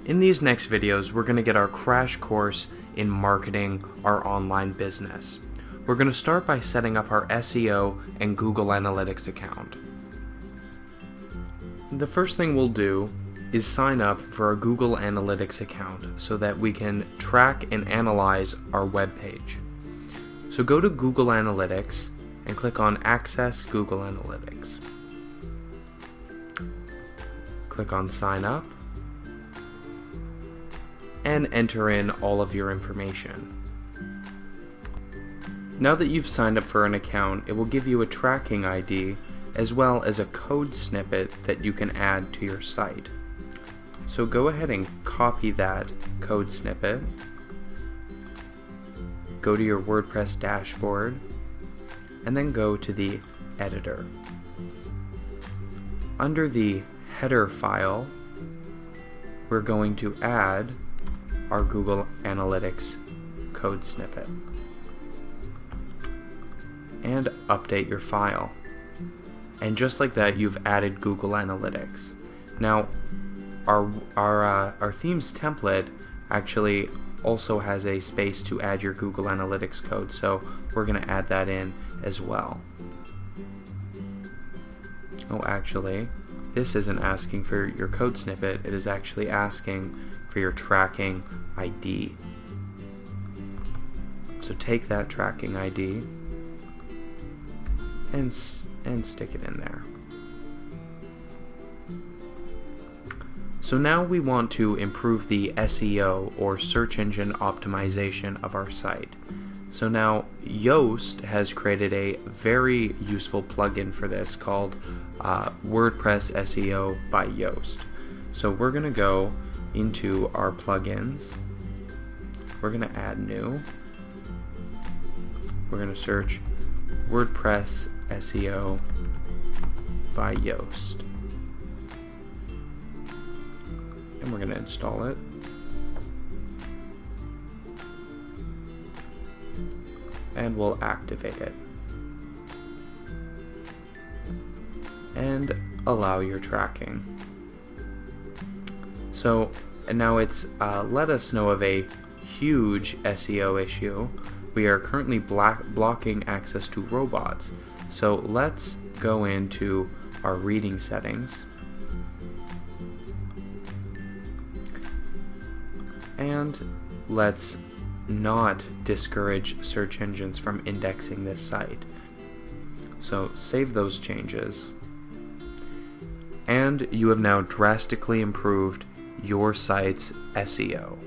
In these next videos, we're going to get our crash course in marketing our online business. We're going to start by setting up our SEO and Google Analytics account. The first thing we'll do is sign up for our Google Analytics account so that we can track and analyze our web page. So go to Google Analytics and click on Access Google Analytics. Click on Sign Up and enter in all of your information. Now that you've signed up for an account, it will give you a tracking ID as well as a code snippet that you can add to your site. So go ahead and copy that code snippet, go to your WordPress dashboard, and then go to the editor. Under the header file, we're going to add our Google Analytics code snippet and update your file. And just like that, you've added Google Analytics. Now, our themes template actually also has a space to add your Google Analytics code, so we're going to add that in as well. Oh, actually, this isn't asking for your code snippet, it is actually asking for your tracking ID. So take that tracking ID and stick it in there. So now we want to improve the SEO or search engine optimization of our site. So now Yoast has created a very useful plugin for this called WordPress SEO by Yoast. So we're going to go into our plugins. We're going to add new. We're going to search WordPress SEO by Yoast. And we're going to install it. And we'll activate it. And allow your tracking. So, and now it's let us know of a huge SEO issue. We are currently blocking access to robots. So let's go into our reading settings. And let's not discourage search engines from indexing this site. So save those changes. And you have now drastically improved your site's SEO.